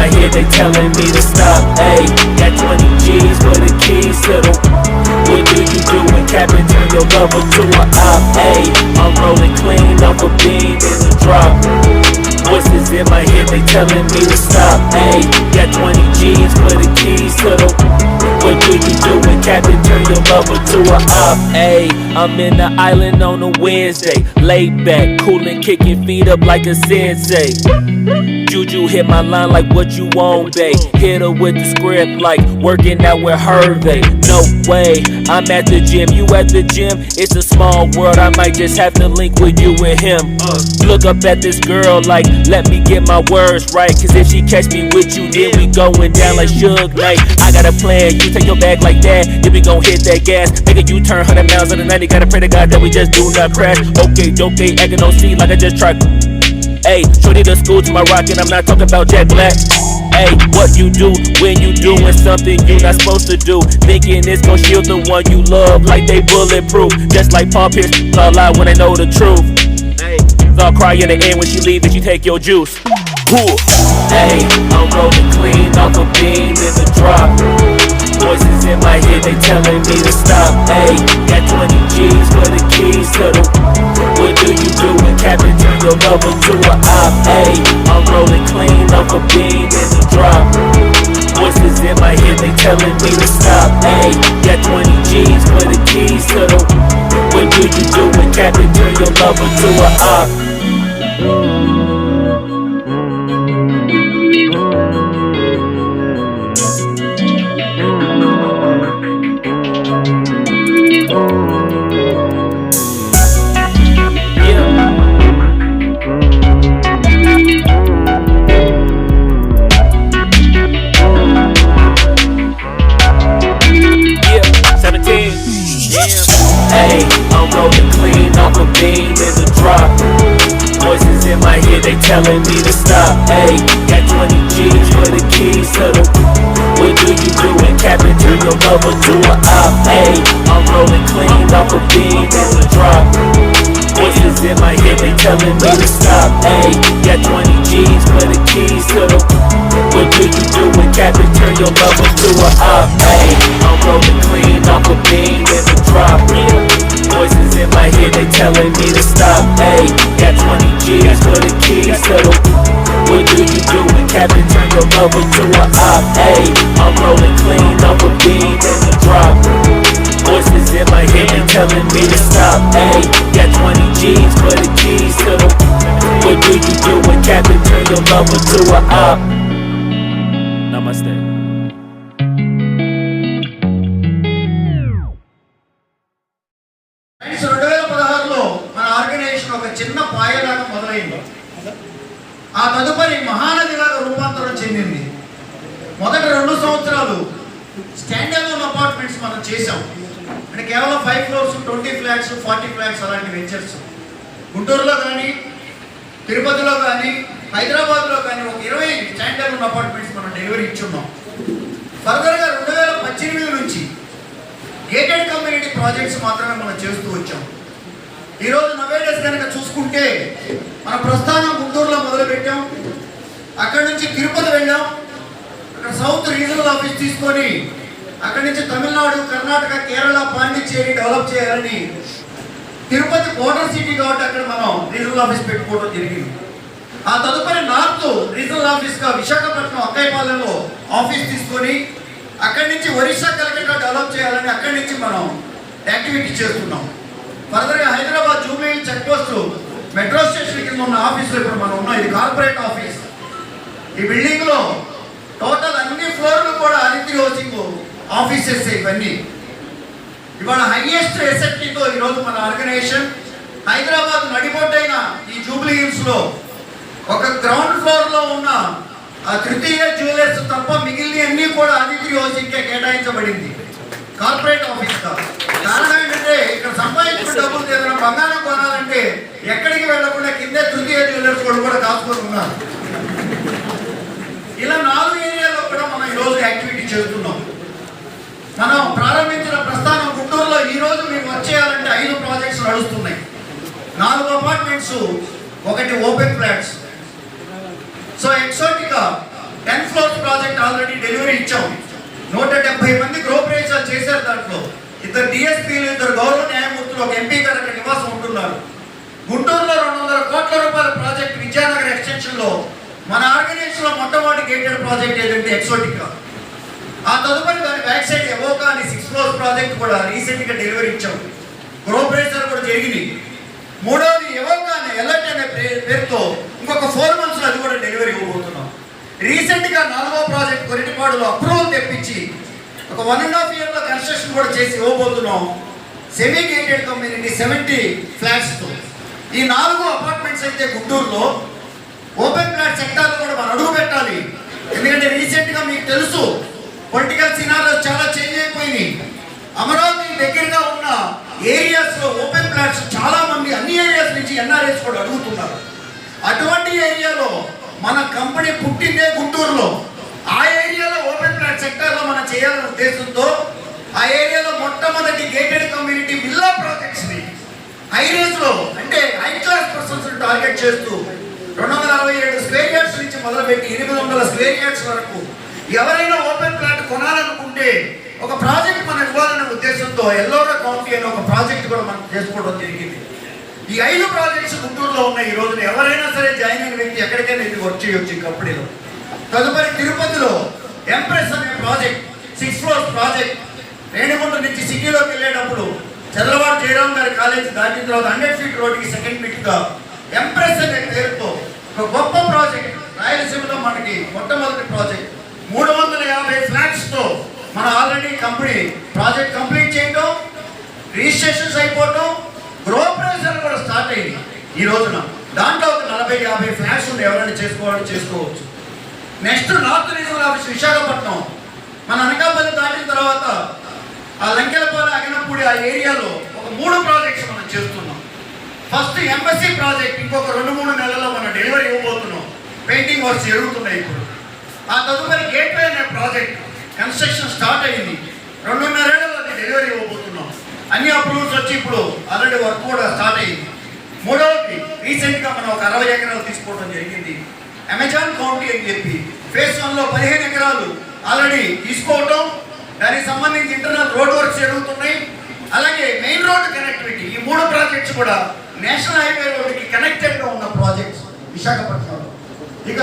my head, they telling me to stop. Ayy, got 20 G's for the keys to the. What do you do when Captain turn your lover to a op? Ayy, I'm rolling clean off a beam in the drop. Voices in my head, they telling me to stop. Ayy, got 20 G's for the keys to the. What do you do when Captain turn your lover to a op? Ayy, I'm in the island on a Wednesday, laid back, coolin', kicking feet up like a sensei. Juju hit my line like what you want, babe. Hit her with the script like working out with Hervey. No way, I'm at the gym, you at the gym. It's a small world, I might just have to link with you and him. Look up at this girl like, let me get my words right. Cause if she catch me with you, then we going down like Suge Knight. I got a plan, you take your bag like that, then we gon' hit that gas. Make a U-turn 100 miles on the 90, gotta pray to God that we just do not crash. Okay, acting on C like I just tried. Ayy, shorty the school to my rock and I'm not talking about Jack Black. Ayy, what you do when you doing something you not supposed to do? Thinking it's gon' shield the one you love like they bulletproof. Just like Paul Pierce, all lie when they know the truth. Ayy, I'll cry in the end when she leave and you take your juice. Ayy, I'm rolling clean off a beam in the drop. Voices in my head, they telling me to stop. Ayy, got 20 G's for the keys to the. What do you do when Captain turn your lover to a op? Ayy, I'm rolling clean off a beam in the drop. Voices in my head, they telling me to stop. Ayy, got 20 G's for the keys to the. What do you do when Captain turn your lover to a op? Ayy, I'm rolling clean off a beam in the drop. Voices in my head, they telling me to stop. Ayy, got 20 G's for the keys to the. What do you do when Captain turn your lover to a op? Ayy, I'm rolling clean off a beam in the drop. Voices in my head, they telling me to stop. Ayy, got 20 G's for the keys to the. What do you do when Captain turn your lover to a op? Ayy, I'm rolling clean off a beam in the drop. Voices in my head, they telling me to stop. Ayy, got 20 G's for the keys to the. What do you do when Captain turn your lover to a op? Ayy, I'm rolling clean off a beam in the drop. Voices in my head, they telling me to stop. Ayy, got 20 G's for the keys to the. What do you do when Captain turn your lover to a op? Namaste. 2016లో మన organisation ఒక చిన్న పాయలాగా మొదలైంది. ఆ తదుపరి మహానదిలాగా రూపాంతరం చెందింది. మొదటి 2 సంవత్సరాలు స్టాండ్ అలోన్ అపార్ట్మెంట్స్ మనం చేసాం. అంటే కేవలం 5 ఫ్లోర్స్, 20 ఫ్లాట్స్, 40 ఫ్లాట్స్ అలాంటి వెంచర్స్. గుంటూరులో కానీ, తిరుపతిలో కానీ, హైదరాబాద్లో కానీ ఒక 20 స్టాండ్ అలోన్ అపార్ట్మెంట్స్ మనం డెలివరీ ఇచ్చున్నాం. ఫర్దర్గా 2018 నుంచి గేటెడ్ కమ్యూనిటీ ప్రాజెక్ట్స్ మాత్రమే మనం చేస్తూ వచ్చాం. ఈరోజు నవేడేస్ కనుక చూసుకుంటే మన ప్రస్థానం గుంటూరులో మొదలుపెట్టాం. అక్కడి నుంచి తిరుపతి వెళ్ళాం. అక్కడ సౌత్ రీజనల్ ఆఫీస్ తీసుకొని అక్కడి నుంచి తమిళనాడు, కర్ణాటక, కేరళ, పాండిచ్చేరి డెవలప్ చేయాలని తిరుపతి బోర్డర్ సిటీ కాబట్టి అక్కడ మనం రీజనల్ ఆఫీస్ పెట్టుకోవడం జరిగింది. ఆ తదుపరి నార్త్ రీజనల్ ఆఫీస్గా విశాఖపట్నం అక్కయ్యపాలెంలో ఆఫీస్ తీసుకొని అక్కడి నుంచి ఒరిస్సా, కలకత్తా డెవలప్ చేయాలని అక్కడి నుంచి మనం యాక్టివిటీ చేస్తున్నాం. ఫర్దర్గా Hyderabad Jubilee check post metro station కింద ఉన్న ఆఫీస్లో ఇప్పుడు మనం ఉన్నాం. ఇది కార్పొరేట్ ఆఫీస్. ఈ బిల్డింగ్లో టోటల్ అన్ని ఫ్లోర్లు కూడా ఆదిత్య హౌసింగ్ ఆఫీసెస్. ఇవన్నీ ఇవాళ హైయెస్ట్ ఎసెప్టీతో ఈరోజు మన ఆర్గనైజేషన్ హైదరాబాద్ నడిబొడ్డైన ఈ జూబ్లీ హిల్స్లో ఒక గ్రౌండ్ ఫ్లోర్లో ఉన్న ఆ తృతీయ జ్యువెలర్స్ తప్ప మిగిలిన అన్నీ కూడా ఆదిత్య హౌసింగ్కే కేటాయించబడింది కార్పొరేట్ ఆఫీస్గా. కారణం ఏంటంటే ఇక్కడ సంపాదించిన డబ్బులు ఏదైనా బంగారం కొనాలంటే ఎక్కడికి వెళ్లకుండా కిందే తృతీయ జ్యువెలర్స్ కూడా కాసుకొని ఉన్నారు. ఇలా 4 ఏరియాలో కూడా మనం ఈరోజు యాక్టివిటీ చేస్తున్నాం. మనం ప్రారంభించిన ప్రస్థానం గుంటూరులో ఈరోజు మేము వచ్చేయాలంటే 5 ప్రాజెక్ట్స్ నడుస్తున్నాయి. 4 apartments, 1 open flats. So Exotica 10 floors project already delivery ఇచ్చాం. 170 మంది గృహప్రవేశాలు చేశారు. దాంట్లో 2 డిఎస్పీలు, 2 గౌరవ న్యాయమూర్తులు, ఒక ఎంపీ గారు అక్కడ నివాసం ఉంటున్నారు. గుంటూరులో 200 కోట్ల రూపాయల ప్రాజెక్ట్ విద్యానగర్ ఎక్స్టెన్షన్ లో మన ఆర్గనైజేషన్ లో మొట్టమొదటి గేటెడ్ ప్రాజెక్ట్ ఏదంటే ఎక్సోటికా. ఆ తదుపరి దాని బ్యాక్ సైడ్ ఎవోకా అని 6 floors ప్రాజెక్ట్ కూడా రీసెంట్ గా డెలివరీ ఇచ్చాం. గృహప్రవేశాలు కూడా జరిగింది. మూడవది ఎవోకా అనే ఎలర్ట్ అనే పేరుతో ఇంకొక 4 months లో అది కూడా డెలివరీ ఇవ్వబోతున్నాం. రీసెంట్ గా 4వ ప్రాజెక్ట్ కొరిటిపాడులో అప్రూవల్ తెప్పించి ఒక 1.5 year లో కన్స్ట్రక్షన్ కూడా చేసి ఇవ్వబోతున్నాం. సెమీ గేటెడ్ కమ్యూనిటీ 70 ఫ్లాట్స్ తో. ఈ 4 అపార్ట్మెంట్స్ అయితే గుంటూరులో ఓపెన్ ప్లాట్ సెక్టార్లో కూడా మనం అడుగు పెట్టాలి. ఎందుకంటే రీసెంట్ గా మీకు తెలుసు పొలిటికల్ సినారియోస్ చాలా చేంజ్ అయిపోయింది. అమరావతి దగ్గరగా ఉన్న ఏరియాస్ లో ఓపెన్ ప్లాట్స్ చాలా మంది అన్ని ఏరియాస్ నుంచి ఎన్ఆర్ఎస్ కూడా అడుగుతున్నారు. అటువంటి ఏరియాలో మన కంపెనీ పుట్టిందే గుంటూరులో. ఆ ఏరియాలో ఓపెన్ ప్లాట్ సెక్టర్ లో మనం చేయాలనే ఉద్దేశంతో ఆ ఏరియాలో మొట్టమొదటి గేటెడ్ కమ్యూనిటీ విల్లా ప్రాజెక్ట్స్ ని హై రేంజ్ లో అంటే హై క్లాస్ పర్సన్స్ టార్గెట్ చేస్తూ 267 స్క్వేర్ యార్డ్స్ నుంచి మొదలుపెట్టి 800 స్క్వేర్ యార్డ్స్ వరకు ఎవరైనా ఓపెన్ ప్లాట్ కొనాలనుకుంటే ఒక ప్రాజెక్ట్ మనం ఇవ్వాలనే ఉద్దేశంతో ఎల్లోరా కౌంటీ అనే ఒక ప్రాజెక్ట్ కూడా మనం చేసుకోవడం జరిగింది. ఈ 5 ప్రాజెక్ట్స్ గుంటూరులో ఉన్నాయి. ఈ రోజున ఎవరైనా సరే జాయిన్ అయిన వ్యక్తి ఎక్కడికైనా ఇది వర్క్ చేయొచ్చు ఈ కంపెనీలో. తదుపరి తిరుపతిలో ఎంప్రెస్ అనే ప్రాజెక్ట్ 6 floors ప్రాజెక్ట్ రేణిగుంట నుంచి సిటీలోకి వెళ్ళేటప్పుడు చంద్రబాబు జయరాం గారి కాలేజ్ దాటిన తర్వాత 100 feet రోడ్డుకి సెకండ్ బిట్ గా ఎంప్రెస్ అనే పేరుతో ఒక గొప్ప ప్రాజెక్ట్ రాయలసీమలో మనకి మొట్టమొదటి ప్రాజెక్ట్ 350 ఫ్లాట్స్ తో మన ఆల్రెడీ కంపెనీ ప్రాజెక్ట్ కంప్లీట్ చేయడం, రిజిస్ట్రేషన్స్ అయిపోవడం, గృహప్రవేశాలు కూడా స్టార్ట్ అయింది. ఈ రోజున దాంట్లో ఒక 40-50 ఫ్లాట్స్ ఉండి ఎవరైనా చేసుకోవచ్చు. Next north regional office Visakhapatnam మన అనకాపల్లి దాటిన తర్వాత ఆ లంకెలపాలెం, అగనపూడి ఆ ఏరియాలో ఒక 3 ప్రాజెక్ట్స్ మనం చేస్తున్నాం. ఫస్ట్ ఎంబసీ ప్రాజెక్ట్ ఇంకొక 2-3 నెలల్లో మనం డెలివరీ ఇవ్వబోతున్నాం. పెయింటింగ్ వర్క్స్ జరుగుతున్నాయి ఇప్పుడు. ఆ తదుపరి గేట్వే అనే ప్రాజెక్ట్ కన్స్ట్రక్షన్ స్టార్ట్ అయింది. 2.5 ఏళ్లలో అది డెలివరీ ఇవ్వబోతున్నాం. అన్ని అప్రూవల్స్ వచ్చి ఇప్పుడు ఆల్రెడీ వర్క్ కూడా స్టార్ట్ అయింది. మూడవది రీసెంట్ గా మనం ఒక 60 ఎకరాలు తీసుకోవడం జరిగింది. అమెజాన్ కౌంటీ అని చెప్పి ఫేజ్ 1 లో 15 ఎకరాలు ఆల్రెడీ తీసుకోవటం, దానికి సంబంధించి ఇంటర్నల్ రోడ్ వర్క్స్ జరుగుతున్నాయి. అలాగే మెయిన్ రోడ్ కనెక్టివిటీ ఈ 3 ప్రాజెక్ట్స్ కూడా నేషనల్ హైవే రోడ్డుకి కనెక్టెడ్ గా ఉన్న ప్రాజెక్ట్స్ విశాఖపట్నంలో. ఇక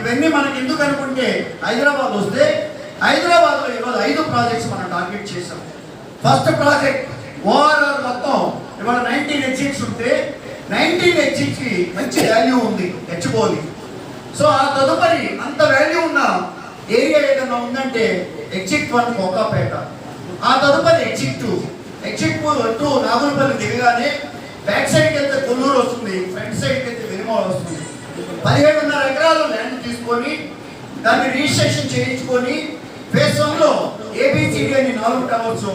ఇవన్నీ మనకి ఎందుకు అనుకుంటే హైదరాబాద్ వస్తే హైదరాబాద్లో ఈరోజు 5 ప్రాజెక్ట్స్ మనం టార్గెట్ చేసాం. ఫస్ట్ ప్రాజెక్ట్ ఓఆర్ఆర్ మొత్తం ఇవాళ 19 ఎగ్జిట్స్ ఉంటే 19 ఎగ్జిట్స్ కి మంచి వాల్యూ ఉంది హెచ్బోలి. సో ఆ తదుపరి అంత వాల్యూ ఉన్న ఏరియా ఏదైనా ఉందంటే ఎగ్జిట్ 1 కోకాపేట, ఆ తదుపరి ఎగ్జిట్ 2 నాగులపల్లి దిగగానే బ్యాక్ సైడ్కి వెళ్తే కొల్లూరు వస్తుంది, ఫ్రంట్ సైడ్కి వెళ్తే వెనుమల వస్తుంది. 17.5 ఎకరాలు ల్యాండ్ తీసుకొని దాన్ని రిజిస్ట్రేషన్ చేయించుకొని ఫేజ్ 1 లో ఏబిసిడి అని 4 టవర్స్,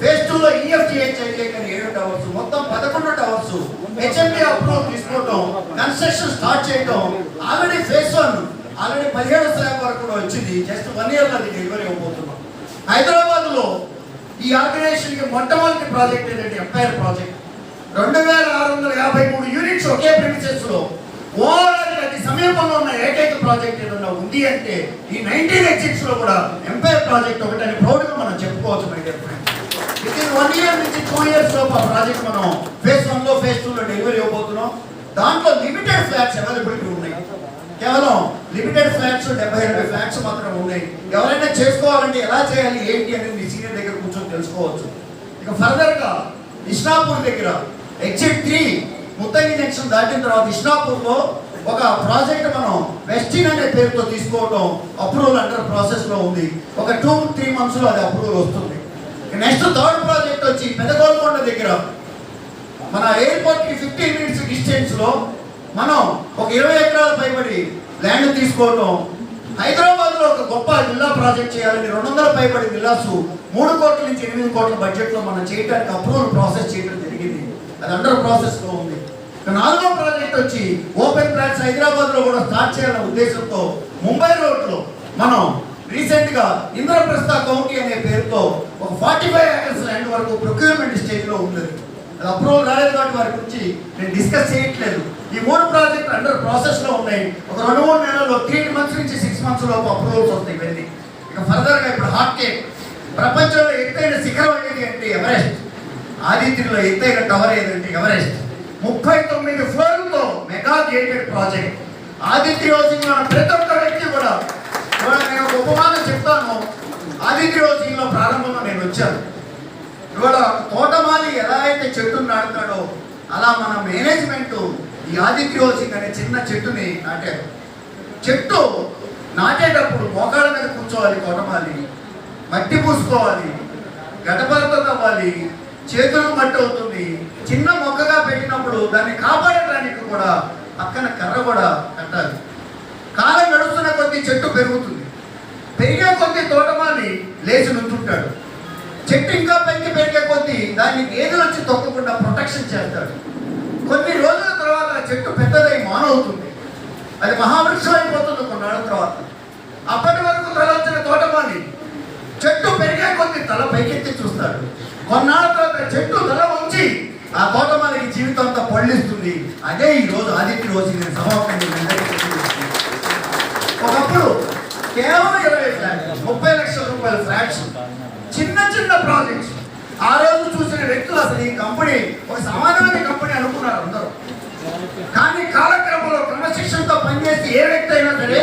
ఫేజ్ 2 లో ఈఎఫ్జిహెచ్ఐ అని 7 టవర్స్, మొత్తం 11 టవర్స్ హెచ్ఎండి అప్రూవల్ తీసుకోవడం, కన్స్ట్రక్షన్ స్టార్ట్ చేయడం. ఆల్రెడీ ఫేజ్ 1 ఆల్రెడీ 17 స్లాబ్ వరకు కూడా వచ్చింది. జస్ట్ 1 year లో అది డెలివరీ ఇవ్వబోతున్నాం. హైదరాబాద్ లో ఈ ఆర్గనైజేషన్ కి మొట్టమొదటి ప్రాజెక్ట్ ఏంటంటే ఎంపైర్ ప్రాజెక్ట్. 2653 యూనిట్స్ ఒకే ప్రిమిసెస్ లో ఓవరాల్ అతి సమీపంలో ఉన్న ఏకైక ప్రాజెక్ట్ ఏదన్నా ఉంది అంటే ఈ 19 ఎగ్జిట్స్ లో కూడా ఎంపైర్ ప్రాజెక్ట్ ఒకటని ప్రౌడ్ గా మనం చెప్పుకోవచ్చు. My dear friends, with in 1 year నుంచి 2 years లోపు ఆ ప్రాజెక్ట్ మనం ఫేజ్ 1 లో ఫేజ్ 2 లో డెలివరీ ఇవ్వబోతున్నాం. దాంట్లో లిమిటెడ్ ఫ్లాట్స్ అవైలబిలిటీ ఉన్నాయి. కేవలం లిమిటెడ్ ఫ్లాట్స్ 72 ఫ్లాట్స్ మాత్రం ఉన్నాయి. ఎవరైనా చేసుకోవాలంటే ఎలా చేయాలి ఏంటి అనేది మీ సీనియర్ దగ్గర కూర్చొని తెలుసుకోవచ్చు. ఇక ఫర్దర్ గా ఇస్నాపూర్ దగ్గర ఎగ్జిట్ 3 ముత్తగి జంక్షన్ దాటిన తర్వాత ఇస్నాపూర్ లో ఒక ప్రాజెక్ట్ మనం వెస్టిన్ అనే పేరుతో తీసుకోవడం అప్రూవల్ అండర్ ప్రాసెస్ లో ఉంది. ఒక 2-3 months లో అది అప్రూవల్ వస్తుంది. నెక్స్ట్ థర్డ్ ప్రాజెక్ట్ వచ్చి పెదగోల్కొండ దగ్గర మన ఎయిర్పోర్ట్ కి 15 minutes డిస్టెన్స్ లో మనం ఒక 20 ఎకరాల పైబడి ల్యాండ్ తీసుకోవడం. హైదరాబాద్ లో ఒక గొప్ప విల్లా ప్రాజెక్ట్ చేయాలని 200 పైబడి విల్లాస్ 3 కోట్ల నుంచి 8 కోట్ల బడ్జెట్ లో మనం చేయడానికి అప్రూవల్ ప్రాసెస్ చేయడం జరిగింది. అది అండర్ ప్రాసెస్ లో ఉంది. 4వ ప్రాజెక్ట్ వచ్చి ఓపెన్ ప్లాట్స్ హైదరాబాద్ లో కూడా స్టార్ట్ చేయాలనే ఉద్దేశంతో ముంబై రోడ్ లో మనం రీసెంట్ గా ఇంద్రప్రస్థ కౌంటీ అనే పేరుతో ఒక 45 acres ల్యాండ్ వరకు ప్రొక్యూర్మెంట్ స్టేజ్ లో ఉంది. అది అప్రూవల్ రాలేదు కాబట్టి వారి గురించి నేను డిస్కస్ చేయట్లేదు. ఈ 3 ప్రాజెక్టులు అండర్ ప్రాసెస్లో ఉన్నాయి. ఒక 2-3 నెలల్లో 3 months నుంచి 6 months లోపు అప్రూవల్స్ వస్తాయి ఇవన్నీ. ఇక ఫర్దర్గా ఇప్పుడు హాట్ కేక్, ప్రపంచంలో ఎత్తైన శిఖరం ఏది అంటే ఎవరెస్ట్. ఆదిత్యలో ఎత్తైన టవర్ ఏదంటే ఎవరెస్ట్. 39 ఫ్లోర్లతో మెగా గేటెడ్ ప్రాజెక్ట్. ఆదిత్య హౌసింగ్లో ప్రతి ఒక్క వ్యక్తి కూడా నేను ఒక ఉపమానం చెప్తాను. ఆదిత్య హౌసింగ్లో ప్రారంభంలో నేను వచ్చాను. ఇవాళ తోటమాలి ఎలా అయితే చెట్టును నాటుతాడో అలా మన మేనేజ్మెంట్ ఈ ఆదిత్య హౌసింగ్ అనే చిన్న చెట్టుని నాటారు. చెట్టు నాటేటప్పుడు మోకాళ్ళ మీద కూర్చోవాలి తోటమాలి, మట్టి పూసుకోవాలి, గడపలతో తవ్వాలి, చేతులకు మట్టి అవుతుంది. చిన్న మొక్కగా పెట్టినప్పుడు దాన్ని కాపాడటానికి కూడా పక్కన కర్ర కూడా కట్టాలి. కాలం గడుస్తున్న కొద్దీ చెట్టు పెరుగుతుంది. పెరిగే కొద్దీ తోటమాలి లేచి నుంచుంటాడు. చెట్టు ఇంకా పైకి పెరిగే కొద్దీ దాన్ని గేదెలు వచ్చి తొక్కకుండా ప్రొటెక్షన్ చేస్తాడు. కొన్ని రోజుల తర్వాత చెట్టు పెద్దదై మానవుతుంది. అది మహావృక్షం అయిపోతుంది కొన్నాళ్ళ తర్వాత. అప్పటి వరకు తల వచ్చిన తోటమాలి చెట్టు పెరిగే కొద్దీ తల పైకెత్తి చూస్తాడు. కొన్నాళ్ళ తర్వాత చెట్టు తల ఉంచి ఆ తోటమాలికి జీవితం అంతా పళ్ళిస్తుంది. అదే ఈరోజు ఆదిత్య హౌసింగ్ సమాపంగా. ఒకప్పుడు కేవలం 20 ఫ్లాట్స్, 30 లక్షల రూపాయల ఫ్లాట్స్, చిన్న చిన్న ప్రాజెక్ట్స్. ఆ రోజు చూసిన వ్యక్తులు అసలు ఈ కంపెనీ ఒక సామాన్యమైన కంపెనీ అనుకున్నారు అందరూ. కానీ కాలక్రమంలో క్రమశిక్షణతో పనిచేసి ఏ వ్యక్తి అయినా సరే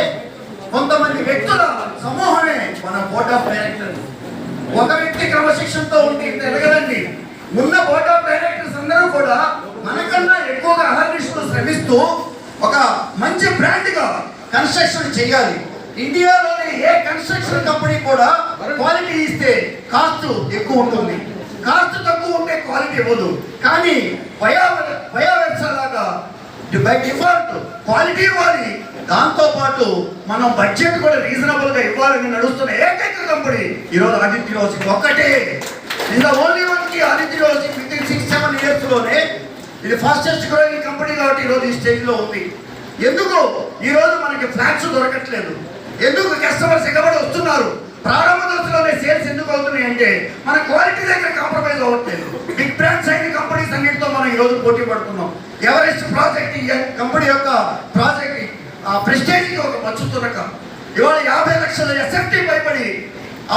కొంతమంది వ్యక్తుల సమూహమే మన బోర్డ్ ఆఫ్ డైరెక్టర్స్. ఒక వ్యక్తి క్రమశిక్షణతో ఉండి ఎదగదండి. ఉన్న బోర్డ్ ఆఫ్ డైరెక్టర్స్ అందరూ కూడా మనకన్నా ఎక్కువగా అహర్నిశలు శ్రమిస్తూ ఒక మంచి బ్రాండ్గా కన్స్ట్రక్షన్ చేయాలి. ఇండియాలోని ఏ కన్స్ట్రక్షన్ కంపెనీ కూడా క్వాలిటీ ఇస్తే కాస్ట్ ఎక్కువ ఉంటుంది, కాస్ట్ తక్కువ ఉంటే క్వాలిటీ ఇవ్వదు. కానీ బయోవెబ్సలాగా బై డిఫాల్ట్ క్వాలిటీ ఇవ్వాలి. దాంతోపాటు మనం బడ్జెట్ కూడా రీజనబుల్గా ఇవ్వాలని నడుస్తున్న ఏకైక కంపెనీ ఈరోజు ఆదిత్య హౌసింగ్ ఒక్కటే. ఇన్ ద ఓన్లీ వన్ కి ఆదిత్య హౌసింగ్ విత్ 6-7 yearsలోనే ఇది ఫాస్టెస్ట్ గ్రోయింగ్ కంపెనీ కాబట్టి ఈరోజు ఈ స్టేజ్లో ఉంది. ఎందుకు ఈరోజు మనకి ఫ్లాట్స్ దొరకట్లేదు? ఎందుకు కస్టమర్స్ ఎగబడి వస్తున్నారు? ప్రారంభ దశలోనే సేల్స్ ఎందుకు అవుతున్నాయి అంటే మన క్వాలిటీ దగ్గర కాంప్రమైజ్ అవ్వట్లేదు. బిగ్ బ్రాండ్స్ అయిన కంపెనీస్ అన్నింటితో మనం ఈరోజు పోటీ పడుతున్నాం. ఎవరెస్ట్ ప్రాజెక్ట్ ఈ కంపెనీ యొక్క ప్రాజెక్ట్ ఆ ప్రెస్టేజ్కి ఒక మచ్చుతున్నక ఇవాళ 50 లక్షల ఎస్ఎఫ్టీ పైబడి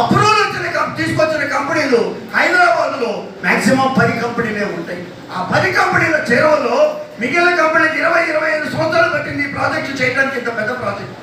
అప్రూవల్ వచ్చిన తీసుకొచ్చిన కంపెనీలు హైదరాబాద్లో మాక్సిమం 10 కంపెనీలే ఉంటాయి. ఆ 10 కంపెనీల చేరువలో మిగిలిన కంపెనీకి 20-25 సంవత్సరాలు పట్టింది ఈ ప్రాజెక్టు చేయడానికి. ఇంత పెద్ద ప్రాజెక్ట్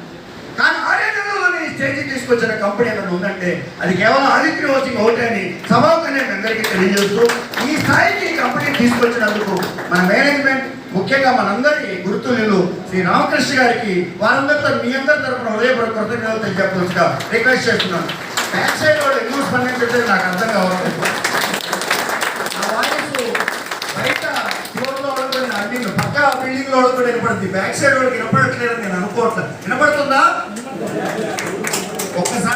కానీ 6 నెలల్లోనే ఈ స్టేజ్కి తీసుకొచ్చిన కంపెనీ ఏమైనా ఉందంటే అది కేవలం ఆదిత్య హౌసింగ్ ఒకటే అని సభాగా నేను అందరికీ తెలియజేస్తూ ఈ స్థాయికి ఈ కంపెనీ తీసుకొచ్చినందుకు మన మేనేజ్మెంట్, ముఖ్యంగా మనందరి గుర్తులు శ్రీ రామకృష్ణ గారికి వారందరితో మీ అందరి తరఫున హృదయపూర్వక కృతజ్ఞతలు చెప్పవలసిగా రిక్వెస్ట్ చేస్తున్నాను. బ్యాక్ సైడ్ వాళ్ళు ఎందుకు స్పందించట్లేదు నాకు అర్థం కావాలి. ఆ వాయిస్ బయట ఫ్లోర్లో కూడా అన్ని పక్క బిల్డింగ్ లో కూడా వినపడుతుంది, బ్యాక్ సైడ్ వాళ్ళకి వినపడట్లేదని నేను అనుకోవట్లేదు. వినపడుతుందా? ఒక్కసారి